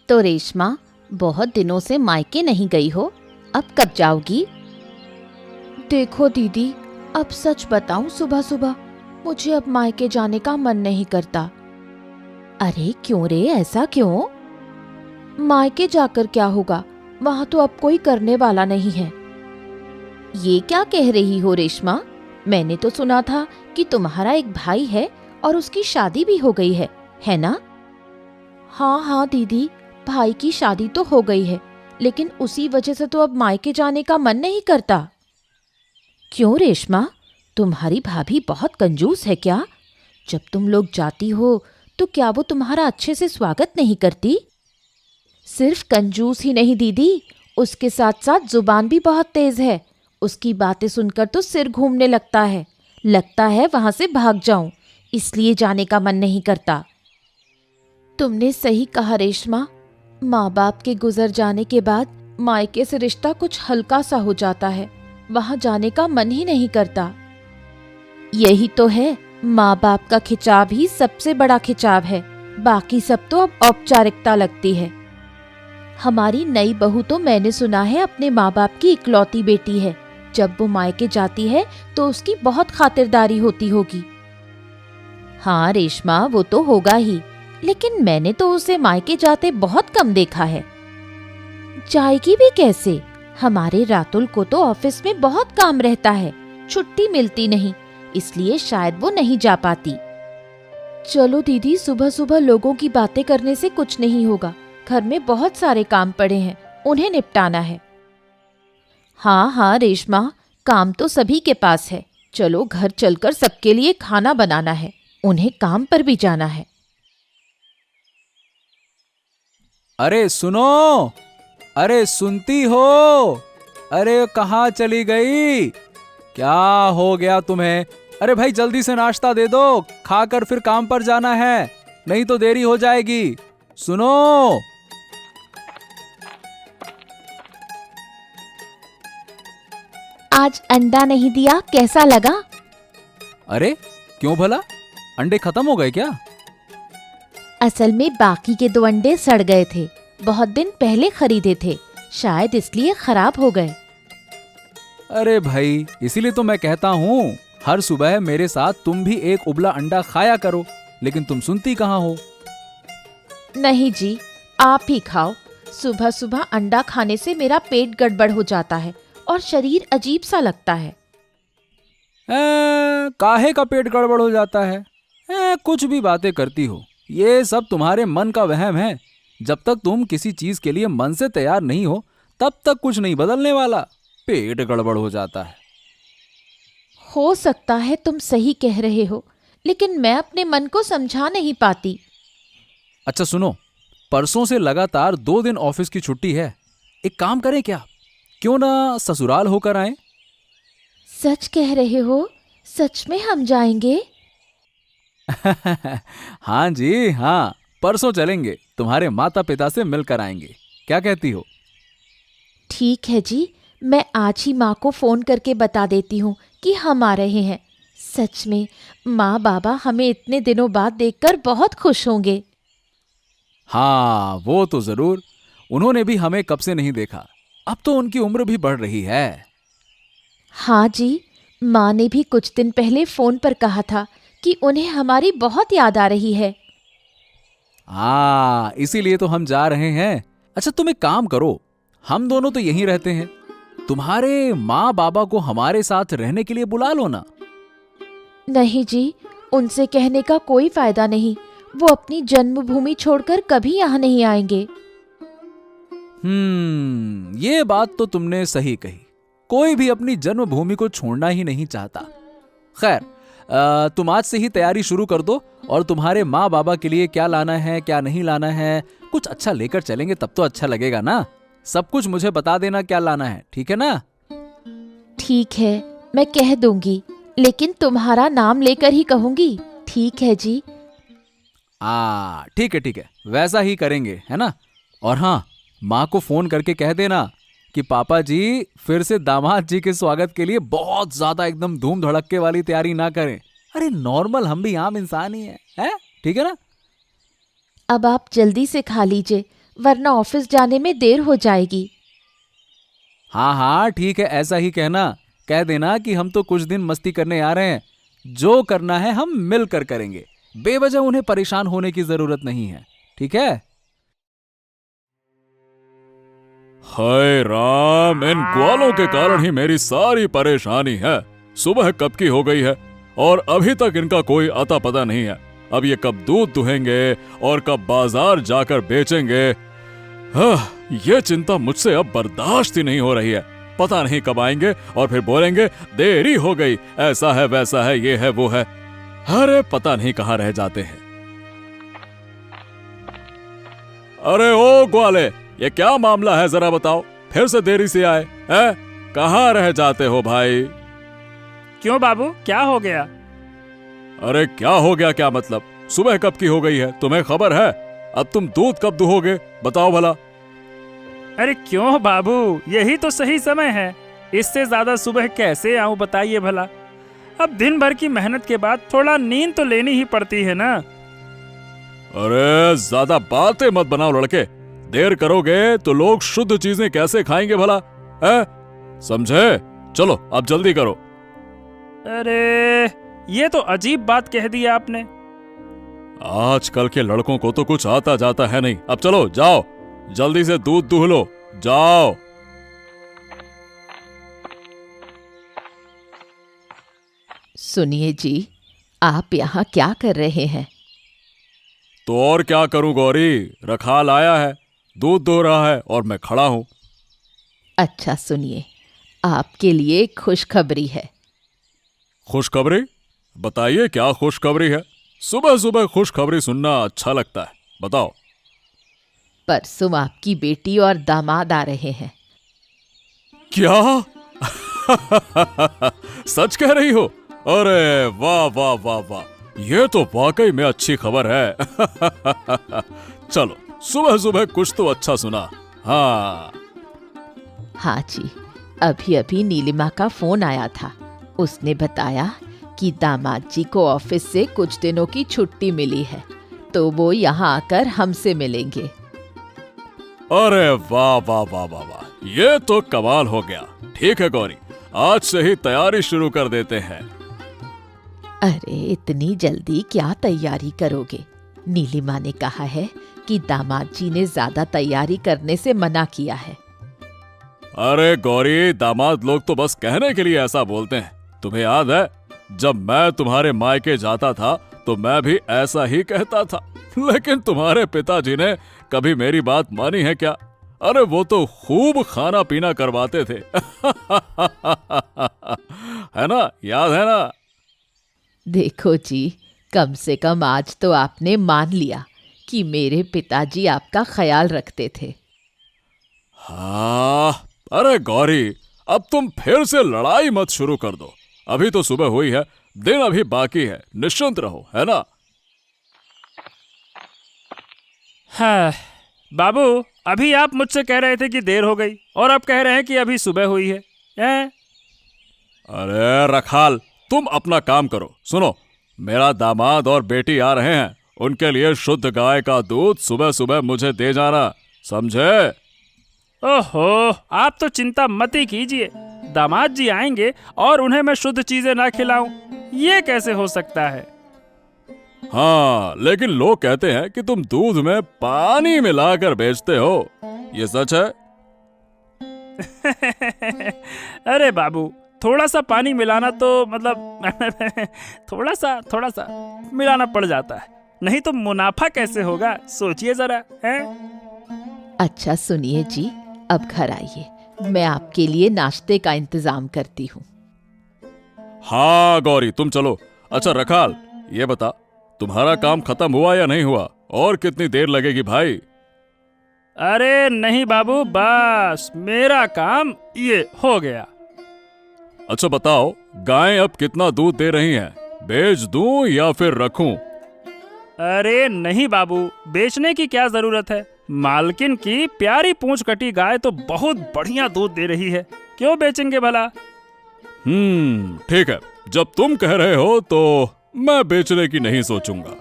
तो रेशमा, बहुत दिनों से मायके नहीं गई हो, अब कब जाओगी? देखो दीदी, अब सच बताऊं, सुबह सुबह मुझे अब मायके जाने का मन नहीं करता। अरे क्यों रे, ऐसा क्यों? मायके जाकर क्या होगा, वहां तो अब कोई करने वाला नहीं है। ये क्या कह रही हो रेशमा? मैंने तो सुना था कि तुम्हारा एक भाई है और उसकी शादी भी हो गई है ना? हाँ हाँ दीदी, भाई की शादी तो हो गई है, लेकिन उसी वजह से तो अब मायके जाने का मन नहीं करता। क्यों रेशमा, तुम्हारी भाभी बहुत कंजूस है क्या? जब तुम लोग जाती हो तो क्या वो तुम्हारा अच्छे से स्वागत नहीं करती? सिर्फ कंजूस ही नहीं दीदी, उसके साथ साथ जुबान भी बहुत तेज है। उसकी बातें सुनकर तो सिर घूमने लगता है वहां से भाग जाऊं, इसलिए जाने का मन नहीं करता। तुमने सही कहा रेशमा, माँ बाप के गुजर जाने के बाद मायके से रिश्ता कुछ हल्का सा हो जाता है, वहां जाने का मन ही नहीं करता। यही तो है, माँ बाप का खिंचाव ही सबसे बड़ा खिंचाव है, बाकी सब तो अब औपचारिकता लगती है। हमारी नई बहू तो मैंने सुना है अपने माँ बाप की इकलौती बेटी है। जब वो मायके जाती है तो उसकी बहुत खातिरदारी होती होगी। हाँ रेशमा, वो तो होगा ही, लेकिन मैंने तो उसे मायके जाते बहुत कम देखा है। जाएगी भी कैसे? हमारे रातुल को तो ऑफिस में बहुत काम रहता है, छुट्टी मिलती नहीं, इसलिए शायद वो नहीं जा पाती। चलो दीदी, सुबह सुबह लोगों की बातें करने से कुछ नहीं होगा। घर में बहुत सारे काम पड़े हैं, उन्हें निपटाना है। हाँ हाँ रेशमा, काम तो सभी के पास है। चलो घर चलकर सबके लिए खाना बनाना है, उन्हें काम पर भी जाना है। अरे सुनो, अरे सुनती हो? अरे कहाँ चली गई? क्या हो गया तुम्हें? अरे भाई जल्दी से नाश्ता दे दो, खाकर फिर काम पर जाना है, नहीं तो देरी हो जाएगी। सुनो। आज अंडा नहीं दिया, कैसा लगा? अरे क्यों भला, अंडे खत्म हो गए क्या? असल में बाकी के 2 अंडे सड़ गए थे, बहुत दिन पहले खरीदे थे, शायद इसलिए खराब हो गए। अरे भाई, इसीलिए तो मैं कहता हूँ हर सुबह मेरे साथ तुम भी एक उबला अंडा खाया करो, लेकिन तुम सुनती कहाँ हो। नहीं जी, आप ही खाओ। सुबह सुबह अंडा खाने से मेरा पेट गड़बड़ हो जाता है और शरीर अजीब सा लगता है। काहे का पेट गड़बड़ हो जाता है? कुछ भी बातें करती हो, ये सब तुम्हारे मन का वहम है। जब तक तुम किसी चीज के लिए मन से तैयार नहीं हो, तब तक कुछ नहीं बदलने वाला, पेट गड़बड़ हो जाता है। हो सकता है तुम सही कह रहे हो, लेकिन मैं अपने मन को समझा नहीं पाती। अच्छा सुनो, परसों से लगातार 2 दिन ऑफिस की छुट्टी है। एक काम करें क्या, क्यों ना ससुराल होकर आए? सच कह रहे हो? सच में हम जाएंगे? हाँ जी हाँ, परसों चलेंगे, तुम्हारे माता पिता से मिलकर आएंगे। क्या कहती हो? ठीक है जी, मैं आज ही माँ को फोन करके बता देती हूँ कि हम आ रहे हैं। सच में माँ बाबा हमें इतने दिनों बाद देखकर बहुत खुश होंगे। हाँ वो तो जरूर, उन्होंने भी हमें कब से नहीं देखा, अब तो उनकी उम्र भी बढ़ रही है। हाँ जी, माँ ने भी कुछ दिन पहले फोन पर कहा था कि उन्हें हमारी बहुत याद आ रही है। हाँ इसीलिए तो हम जा रहे हैं। अच्छा तुम एक काम करो, हम दोनों तो यहीं रहते हैं, तुम्हारे माँ बाबा को हमारे साथ रहने के लिए बुला लो ना। नहीं जी, उनसे कहने का कोई फायदा नहीं, वो अपनी जन्मभूमि छोड़कर कभी यहाँ नहीं आएंगे। ये बात तो तुमने सही कही, कोई भी अपनी जन्मभूमि को छोड़ना ही नहीं चाहता। खैर, तुम आज से ही तैयारी शुरू कर दो, और तुम्हारे माँ बाबा के लिए क्या लाना है क्या नहीं लाना है, कुछ अच्छा लेकर चलेंगे तब तो अच्छा लगेगा ना। सब कुछ मुझे बता देना क्या लाना है, ठीक है ना? ठीक है, मैं कह दूंगी, लेकिन तुम्हारा नाम लेकर ही कहूंगी, ठीक है जी? ठीक है, वैसा ही करेंगे, है ना? और हाँ, माँ को फोन करके कह देना कि पापा जी फिर से दामाद जी के स्वागत के लिए बहुत ज्यादा एकदम धूम धड़क्के वाली तैयारी ना करें। अरे नॉर्मल, हम भी आम इंसान ही हैं, है? ठीक है ना? अब आप जल्दी से खा लीजिए, वरना ऑफिस जाने में देर हो जाएगी। हाँ हाँ ठीक है, ऐसा ही कहना। कह देना कि हम तो कुछ दिन मस्ती करने आ रहे हैं, जो करना है हम मिलकर करेंगे। बेवजह उन्हें परेशान होने की जरूरत नहीं है, ठीक है? हाय राम, इन ग्वालों के कारण ही मेरी सारी परेशानी है। सुबह कब की हो गई है और अभी तक इनका कोई अता पता नहीं है। अब ये कब दूध दुहेंगे और कब बाजार जाकर बेचेंगे। ये चिंता मुझसे अब बर्दाश्त ही नहीं हो रही है। पता नहीं कब आएंगे और फिर बोलेंगे देरी हो गई, ऐसा है वैसा है, ये है वो है। अरे पता नहीं कहाँ रह जाते हैं। अरे ओ ग्वाले, ये क्या मामला है जरा बताओ, फिर से देरी से आए हैं? कहाँ रह जाते हो भाई? क्यों बाबू, क्या हो गया? अरे क्या हो गया, क्या मतलब? सुबह कब की हो गई है, तुम्हें खबर है? अब तुम दूध कब दुहोगे, बताओ भला। अरे क्यों बाबू, यही तो सही समय है। इससे ज्यादा सुबह कैसे आऊं बताइए भला। अब दिन भर की मेहनत के बाद थोड़ा नींद तो लेनी ही पड़ती है ना। अरे ज्यादा बातें मत बनाओ लड़के, देर करोगे तो लोग शुद्ध चीजें कैसे खाएंगे भला, है? समझे? चलो अब जल्दी करो। अरे ये तो अजीब बात कह दी आपने। आजकल के लड़कों को तो कुछ आता जाता है नहीं। अब चलो जाओ, जल्दी से दूध दूह लो, जाओ। सुनिए जी, आप यहाँ क्या कर रहे हैं? तो और क्या करूं गौरी, रखाल आया है, दूध दो रहा है और मैं खड़ा हूं। अच्छा सुनिए, आपके लिए एक खुशखबरी है। खुशखबरी? बताइए क्या खुशखबरी है? सुबह सुबह खुशखबरी सुनना अच्छा लगता है, बताओ। परसों आपकी बेटी और दामाद आ रहे हैं। क्या? सच कह रही हो? अरे वाह वाह वाह वाह, ये तो वाकई में अच्छी खबर है। चलो सुबह सुबह कुछ तो अच्छा सुना। हाँ हाँ जी, अभी अभी नीलिमा का फोन आया था। उसने बताया कि दामाद जी को ऑफिस से कुछ दिनों की छुट्टी मिली है, तो वो यहाँ आकर हमसे मिलेंगे। अरे वाह वाह वाह वाह वाह, ये तो कमाल हो गया। ठीक है गौरी, आज से ही तैयारी शुरू कर देते हैं। अरे इतनी जल्दी क्या तैयारी करोगे? नीलिमा ने कहा है कि दामाद जी ने ज्यादा तैयारी करने से मना किया है। अरे गौरी, दामाद लोग तो बस कहने के लिए ऐसा बोलते हैं। तुम्हें याद है जब मैं तुम्हारे मायके जाता था तो मैं भी ऐसा ही कहता था, लेकिन तुम्हारे पिताजी ने कभी मेरी बात मानी है क्या? अरे वो तो खूब खाना पीना करवाते थे। है ना, याद है ना? देखो जी, कम से कम आज तो आपने मान लिया कि मेरे पिताजी आपका ख्याल रखते थे। हाँ, अरे गौरी, अब तुम फिर से लड़ाई मत शुरू कर दो। अभी तो सुबह हुई है, दिन अभी बाकी है, निश्चिंत रहो, है ना? हाँ बाबू, अभी आप मुझसे कह रहे थे कि देर हो गई और अब कह रहे हैं कि अभी सुबह हुई है, हैं? अरे रखाल, तुम अपना काम करो। सुनो, मेरा दामाद और बेटी आ रहे हैं, उनके लिए शुद्ध गाय का दूध सुबह सुबह मुझे दे जाना, समझे? ओहो, आप तो चिंता मत ही कीजिए। दामाद जी आएंगे और उन्हें मैं शुद्ध चीजें ना खिलाऊं, ये कैसे हो सकता है? हाँ, लेकिन लोग कहते हैं कि तुम दूध में पानी मिलाकर बेचते हो, ये सच है? अरे बाबू, थोड़ा सा पानी मिलाना तो मतलब थोड़ा सा मिलाना पड़ जाता है, नहीं तो मुनाफा कैसे होगा, सोचिए जरा, हैं? अच्छा सुनिए जी, अब घर आइए, मैं आपके लिए नाश्ते का इंतजाम करती हूँ। हाँ गौरी, तुम चलो। अच्छा रखाल, ये बता, तुम्हारा काम खत्म हुआ या नहीं हुआ, और कितनी देर लगेगी भाई? अरे नहीं बाबू, बस मेरा काम ये हो गया। अच्छा बताओ, गायें अब कितना दूध दे रही हैं? बेच दूं या फिर रखूं? अरे नहीं बाबू, बेचने की क्या जरूरत है। मालकिन की प्यारी पूंछ कटी गाय तो बहुत बढ़िया दूध दे रही है, क्यों बेचेंगे भला? ठीक है, जब तुम कह रहे हो तो मैं बेचने की नहीं सोचूंगा।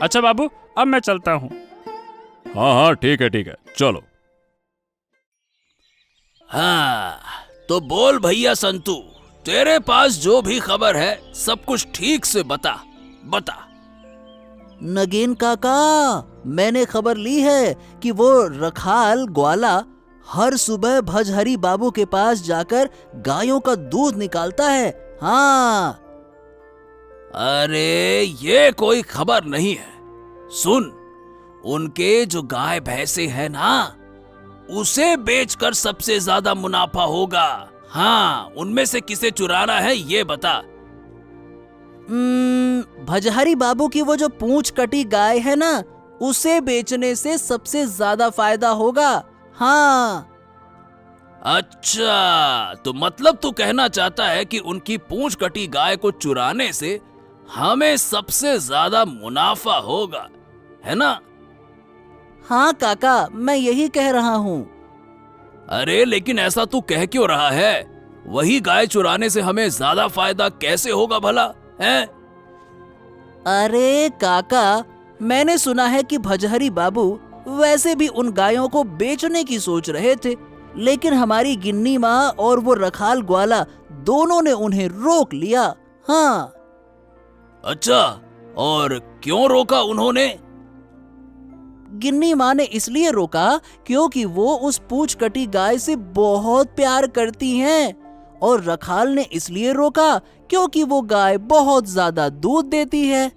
अच्छा बाबू, अब मैं चलता हूँ। हाँ हाँ ठीक है चलो। हाँ, तो बोल भैया संतू, तेरे पास जो भी खबर है सब कुछ ठीक से बता। नगीन काका, मैंने खबर ली है कि वो रखाल ग्वाला हर सुबह भजहरी बाबू के पास जाकर गायों का दूध निकालता है। हाँ। अरे ये कोई खबर नहीं है। सुन, उनके जो गाय भैंसे है ना, उसे बेचकर सबसे ज्यादा मुनाफा होगा। हाँ, उनमें से किसे चुराना है ये बता। भजहरी बाबू की वो जो पूंछ कटी गाय है ना, उसे बेचने से सबसे ज्यादा फायदा होगा। हाँ। अच्छा, तो मतलब तू कहना चाहता है कि उनकी पूंछ कटी गाय को चुराने से हमें सबसे ज्यादा मुनाफा होगा, है ना? हाँ काका, मैं यही कह रहा हूँ। अरे लेकिन ऐसा तू कह क्यों रहा है? वही गाय चुराने से हमें ज्यादा फायदा कैसे होगा भला, हैं? अरे काका, मैंने सुना है कि भजहरी बाबू वैसे भी उन गायों को बेचने की सोच रहे थे, लेकिन हमारी गिन्नी माँ और वो रखाल ग्वाला दोनों ने उन्हें रोक लिया। हाँ। अच्छा, और क्यों रोका उन्होंने? गिन्नी माँ ने इसलिए रोका क्योंकि वो उस पूंछ कटी गाय से बहुत प्यार करती हैं, और रखाल ने इसलिए रोका क्योंकि वो गाय बहुत ज्यादा दूध देती है।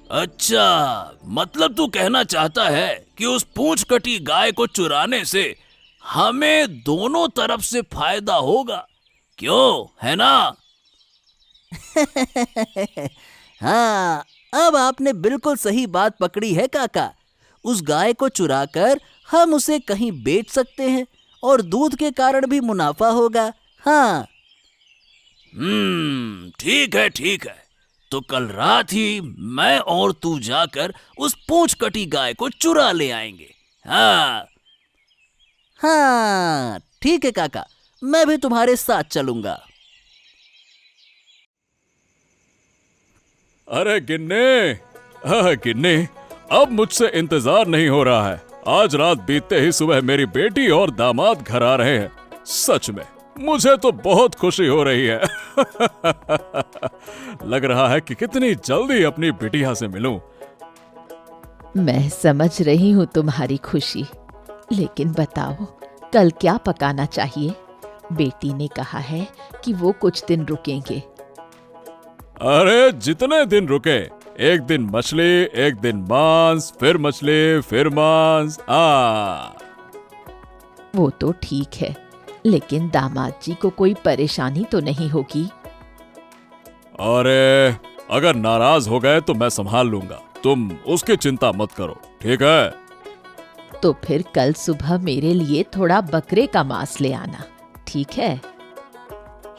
अच्छा, मतलब तू कहना चाहता है कि उस पूंछ कटी गाय को चुराने से हमें दोनों तरफ से फायदा होगा, क्यों, है ना? हाँ, अब आपने बिल्कुल सही बात पकड़ी है काका। उस गाय को चुराकर हम उसे कहीं बेच सकते हैं और दूध के कारण भी मुनाफा होगा। हाँ। ठीक है। तो कल रात ही मैं और तू जाकर उस पूंछ कटी गाय को चुरा ले आएंगे। हाँ हाँ ठीक है काका, मैं भी तुम्हारे साथ चलूंगा। अरे गिन्ने, अब मुझसे इंतजार नहीं हो रहा है। आज रात बीतते ही सुबह मेरी बेटी और दामाद घर आ रहे हैं। सच में मुझे तो बहुत खुशी हो रही है। लग रहा है कि कितनी जल्दी अपनी बिटिया से मिलूं। मैं समझ रही हूँ तुम्हारी खुशी, लेकिन बताओ कल क्या पकाना चाहिए? बेटी ने कहा है कि वो कुछ दिन रुकेंगे। अरे जितने दिन रुके, एक दिन मछली, एक दिन मांस, फिर मछली, फिर मांस। वो तो ठीक है, लेकिन दामाद जी को कोई परेशानी तो नहीं होगी? अरे अगर नाराज हो गए तो मैं संभाल लूंगा, तुम उसकी चिंता मत करो, ठीक है? तो फिर कल सुबह मेरे लिए थोड़ा बकरे का मांस ले आना, ठीक है?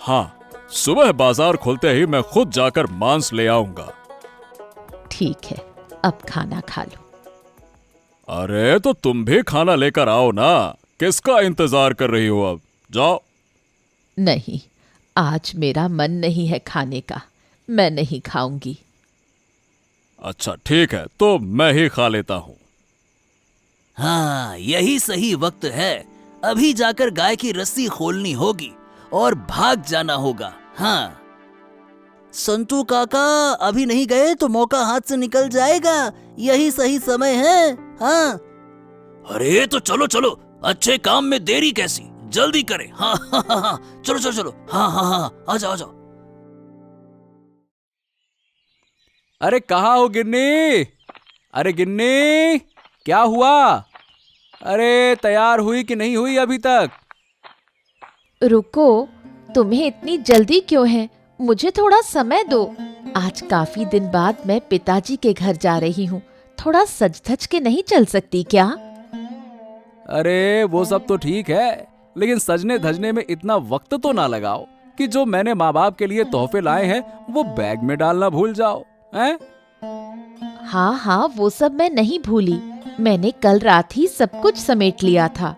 हाँ, सुबह बाजार खुलते ही मैं खुद जाकर मांस ले आऊंगा। ठीक है, अब खाना खा लो। अरे तो तुम भी खाना लेकर आओ ना, किसका इंतजार कर रही हो? अब जाओ। नहीं, आज मेरा मन नहीं है खाने का, मैं नहीं खाऊंगी। अच्छा ठीक है, तो मैं ही खा लेता हूँ। हाँ, यही सही वक्त है। अभी जाकर गाय की रस्सी खोलनी होगी और भाग जाना होगा। हाँ। संतू काका, अभी नहीं गए तो मौका हाथ से निकल जाएगा। यही सही समय है। हाँ। अरे तो चलो, अच्छे काम में देरी कैसी, जल्दी करें। हाँ, चलो। हाँ, आ जाओ। अरे कहाँ हो गिन्नी? अरे गिन्नी, क्या हुआ? अरे तैयार हुई कि नहीं हुई अभी तक? रुको, तुम्हें इतनी जल्दी क्यों है? मुझे थोड़ा समय दो। आज काफी दिन बाद मैं पिताजी के घर जा रही हूँ, थोड़ा सज धज के नहीं चल सकती क्या? अरे वो सब तो ठीक है, लेकिन सजने धजने में इतना वक्त तो ना लगाओ कि जो मैंने माँ बाप के लिए तोहफे लाए हैं वो बैग में डालना भूल जाओ, हैं? हाँ, वो सब मैं नहीं भूली। मैंने कल रात ही सब कुछ समेट लिया था।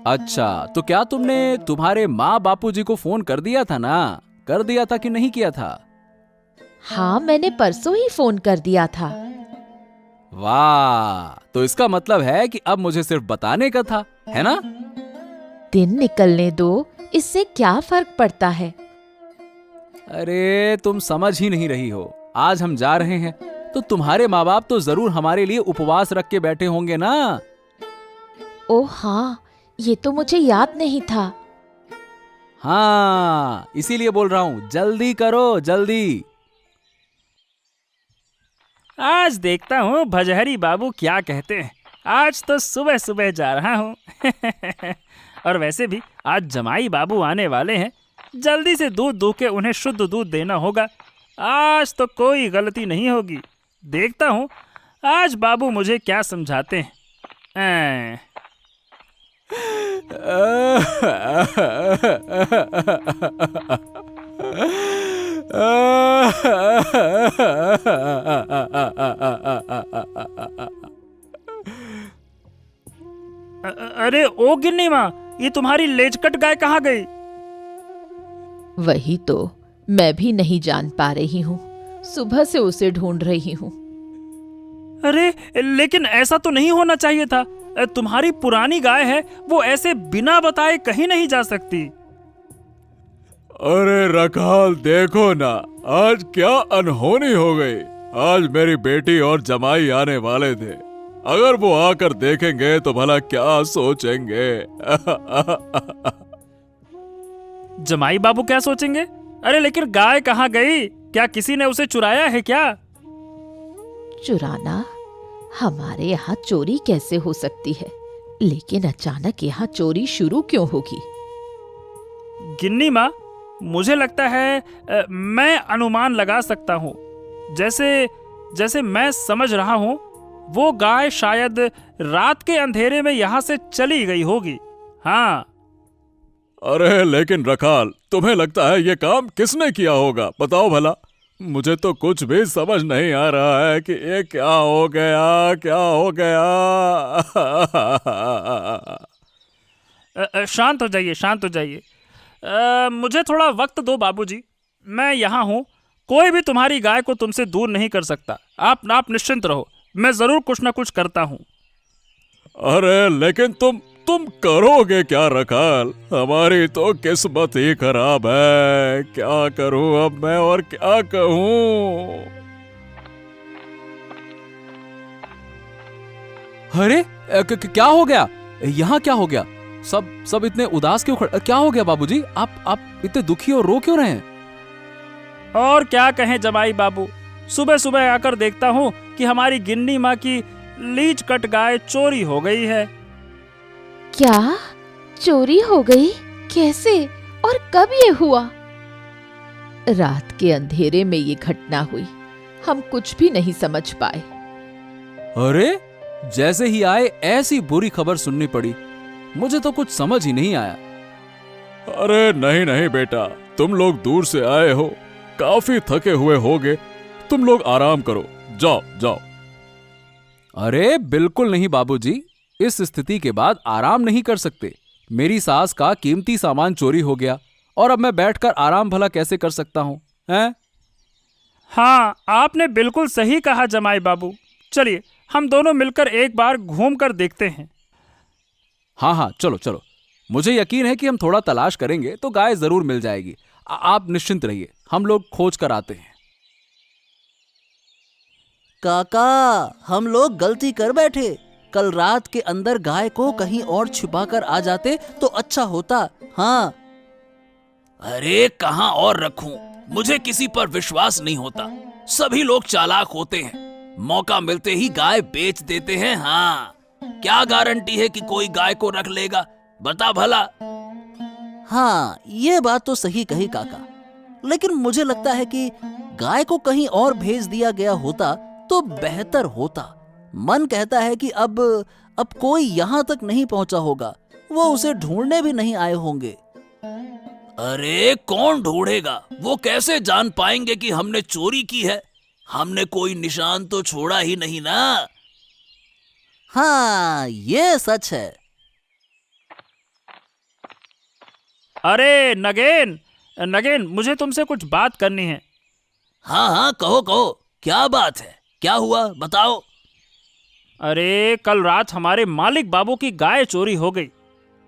अच्छा, तो क्या तुमने तुम्हारे माँ बापूजी को फोन कर दिया था ना? कर दिया था कि नहीं किया था? हाँ, मैंने परसों ही फोन कर दिया था। वाह, तो इसका मतलब है कि अब मुझे सिर्फ बताने का था, है ना? दिन निकलने दो, इससे क्या फर्क पड़ता है। अरे तुम समझ ही नहीं रही हो। आज हम जा रहे हैं तो तुम्हारे माँ बाप तो जरूर हमारे लिए उपवास रख के बैठे होंगे ना। ओह हाँ, ये तो मुझे याद नहीं था। हाँ, इसीलिए बोल रहा हूं, जल्दी करो, जल्दी। आज देखता हूँ भजहरी बाबू क्या कहते हैं। आज तो सुबह सुबह जा रहा हूँ। और वैसे भी आज जमाई बाबू आने वाले हैं, जल्दी से दूध दूह के उन्हें शुद्ध दूध देना होगा। आज तो कोई गलती नहीं होगी। देखता हूँ आज बाबू मुझे क्या समझाते हैं। अरे ओ गिन्नी माँ, ये तुम्हारी लेजकट गाय कहाँ गई? वही तो मैं भी नहीं जान पा रही हूँ, सुबह से उसे ढूंढ रही हूँ। अरे लेकिन ऐसा तो नहीं होना चाहिए था। तुम्हारी पुरानी गाय है, वो ऐसे बिना बताए कहीं नहीं जा सकती। अरे रखाल, देखो ना, आज क्या अनहोनी हो गई। आज मेरी बेटी और जमाई आने वाले थे। अगर वो आकर देखेंगे तो भला क्या सोचेंगे। जमाई बाबू क्या सोचेंगे? अरे लेकिन गाय कहाँ गई? क्या किसी ने उसे चुराया है क्या? चुराना? हमारे यहाँ चोरी कैसे हो सकती है, लेकिन अचानक यहाँ चोरी शुरू क्यों होगी? गिन्नी माँ, मुझे लगता है मैं अनुमान लगा सकता हूँ। जैसे मैं समझ रहा हूँ, वो गाय शायद रात के अंधेरे में यहाँ से चली गई होगी। हाँ। अरे लेकिन रखाल, तुम्हें लगता है ये काम किसने किया होगा? बताओ भला। मुझे तो कुछ भी समझ नहीं आ रहा है कि ये क्या हो गया, क्या हो गया। शांत हो जाइए, शांत हो जाइए। मुझे थोड़ा वक्त दो बाबूजी, मैं यहाँ हूँ। कोई भी तुम्हारी गाय को तुमसे दूर नहीं कर सकता। आप निश्चिंत रहो, मैं जरूर कुछ ना कुछ करता हूँ। अरे लेकिन तुम करोगे क्या रखाल? हमारी तो किस्मत ही खराब है। क्या करूं अब मैं और क्या कहूं? अरे क्या हो गया? यहाँ क्या हो गया? सब इतने उदास क्यों खड़े? क्या हो गया बाबूजी? आप इतने दुखी और रो क्यों रहे हैं? और क्या कहें जमाई बाबू, सुबह सुबह आकर देखता हूँ कि हमारी गिन्नी माँ की लीच कट गाय चोरी हो गई है। क्या चोरी हो गई? कैसे और कब ये हुआ? रात के अंधेरे में ये घटना हुई, हम कुछ भी नहीं समझ पाए। अरे जैसे ही आए ऐसी बुरी खबर सुननी पड़ी, मुझे तो कुछ समझ ही नहीं आया। अरे नहीं नहीं बेटा, तुम लोग दूर से आए हो, काफी थके हुए होगे। तुम लोग आराम करो, जाओ जाओ। अरे बिल्कुल नहीं बाबूजी, इस स्थिति के बाद आराम नहीं कर सकते। मेरी सास का कीमती सामान चोरी हो गया और अब मैं बैठकर आराम भला कैसे कर सकता हूं, हैं? हाँ, आपने बिल्कुल सही कहा जमाई बाबू। चलिए हम दोनों मिलकर एक बार घूम कर देखते हैं। हाँ, चलो चलो। मुझे यकीन है कि हम थोड़ा तलाश करेंगे तो गाय जरूर मिल जाएगी। आप निश्चिंत रहिए, हम लोग खोज कर आते हैं। काका, हम लोग गलती कर बैठे। कल रात के अंदर गाय को कहीं और छुपा कर आ जाते तो अच्छा होता। हाँ। अरे कहाँ और रखूं? मुझे किसी पर विश्वास नहीं होता। सभी लोग चालाक होते हैं, मौका मिलते ही गाय बेच देते हैं। हाँ, क्या गारंटी है कि कोई गाय को रख लेगा? बता भला। हाँ, ये बात तो सही कही काका, लेकिन मुझे लगता है कि गाय को कहीं और भेज दिया गया होता तो बेहतर होता। मन कहता है कि अब कोई यहाँ तक नहीं पहुंचा होगा, वो उसे ढूंढने भी नहीं आए होंगे। अरे कौन ढूंढेगा? वो कैसे जान पाएंगे कि हमने चोरी की है? हमने कोई निशान तो छोड़ा ही नहीं ना। हाँ, ये सच है। अरे नगेन, मुझे तुमसे कुछ बात करनी है। हाँ, कहो, क्या बात है? क्या हुआ, बताओ। अरे कल रात हमारे मालिक बाबू की गाय चोरी हो गई।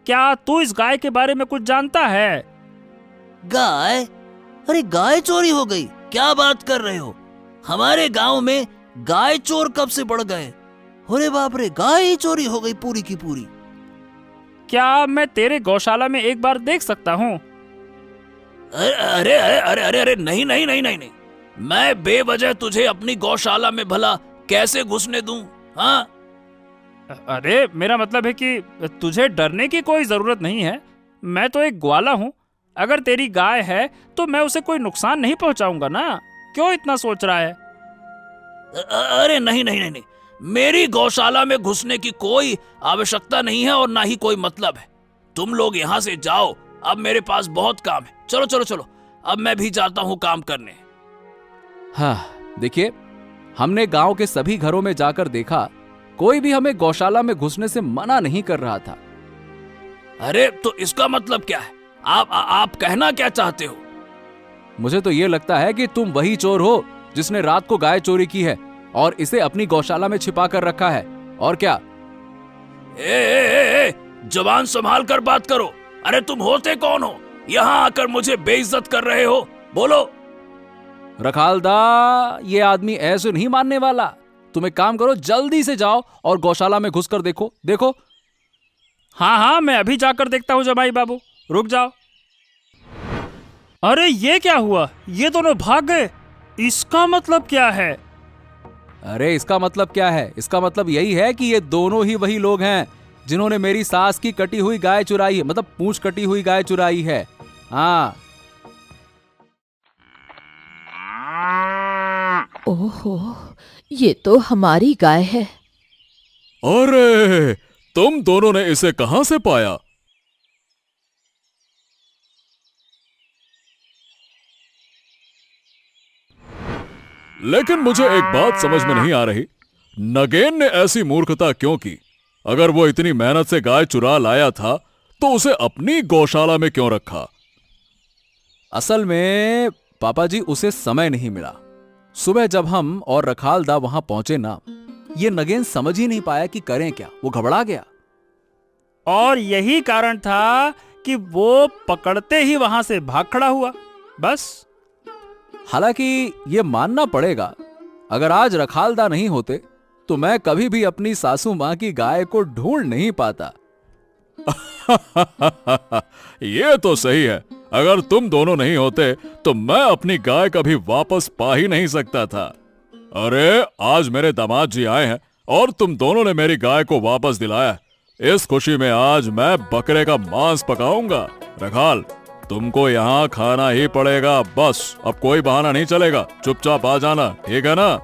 क्या तू इस गाय के बारे में कुछ जानता है? गाय? अरे गाय चोरी हो गई? क्या बात कर रहे हो? हमारे गांव में गाय चोर कब से बढ़ गए? अरे बाप रे, गाय ही चोरी हो गई पूरी की पूरी। क्या मैं तेरे गौशाला में एक बार देख सकता हूँ? अरे अरे अरे अरे अरे अरे नहीं नहीं नहीं नहीं नहीं, मैं बेवजह तुझे अपनी गौशाला में भला कैसे घुसने दूं? हाँ, अरे मेरा मतलब है कि तुझे डरने की कोई जरूरत नहीं है। मैं तो एक ग्वाला हूँ। अगर तेरी गाय है तो मैं उसे कोई नुकसान नहीं पहुंचाऊंगा ना। क्यों इतना सोच रहा है? अरे नहीं नहीं नहीं नहीं, मेरी गौशाला में घुसने की कोई आवश्यकता नहीं है और ना ही कोई मतलब है। तुम लोग यहाँ से जाओ, अब मेरे पास बहुत काम है। चलो चलो चलो, अब मैं भी जाता हूँ काम करने। हाँ, देखिए, हमने गांव के सभी घरों में जाकर देखा, कोई भी हमें गौशाला में घुसने से मना नहीं कर रहा था। अरे तो इसका मतलब क्या है? आप कहना क्या चाहते हो? मुझे तो ये लगता है कि तुम वही चोर हो जिसने रात को गाय चोरी की है और इसे अपनी गौशाला में छिपा कर रखा है। और क्या? ए, जुबान संभाल कर बात करो। अरे तुम होते कौन हो? यहाँ आकर मुझे बेइज्जत कर रहे हो? बोलो। रखालदा, ये आदमी ऐसे नहीं मानने वाला। तुम एक काम करो, जल्दी से जाओ और गौशाला में घुसकर देखो। देखो। हाँ हाँ, मैं अभी जाकर देखता हूँ जमाई बाबू। रुक जाओ। अरे ये क्या हुआ? ये दोनों भाग गए। इसका मतलब क्या है? अरे इसका मतलब क्या है? इसका मतलब यही है कि ये दोनों ही वही लोग हैं जिन्होंने मेरी सास की कटी हुई गाय चुराई है, मतलब पूंछ कटी हुई गाय चुराई है। हाँ। ओहो, ये तो हमारी गाय है। अरे तुम दोनों ने इसे कहां से पाया? लेकिन मुझे एक बात समझ में नहीं आ रही, नगेन ने ऐसी मूर्खता क्यों की? अगर वो इतनी मेहनत से गाय चुरा लाया था तो उसे अपनी गौशाला में क्यों रखा? असल में पापा जी, उसे समय नहीं मिला। सुबह जब हम और रखालदा वहां पहुंचे ना, ये नगेन समझ ही नहीं पाया कि करें क्या। वो घबरा गया। और यही कारण था कि वो पकड़ते ही वहां से भाग खड़ा हुआ। बस। हालांकि ये मानना पड़ेगा, अगर आज रखालदा नहीं होते तो मैं कभी भी अपनी सासू मां की गाय को ढूंढ नहीं पाता। ये तो सही है, अगर तुम दोनों नहीं होते तो मैं अपनी गाय कभी वापस पा ही नहीं सकता था। अरे आज मेरे दामाद जी आए हैं और तुम दोनों ने मेरी गाय को वापस दिलाया। इस खुशी में आज मैं बकरे का मांस पकाऊंगा। रखाल, तुमको यहाँ खाना ही पड़ेगा। बस, अब कोई बहाना नहीं चलेगा। चुपचाप आ जाना, ठीक है ना?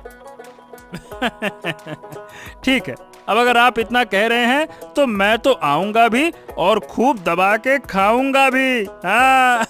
ठीक है, अब अगर आप इतना कह रहे हैं तो मैं तो आऊंगा भी और खूब दबा के खाऊंगा भी। हाँ।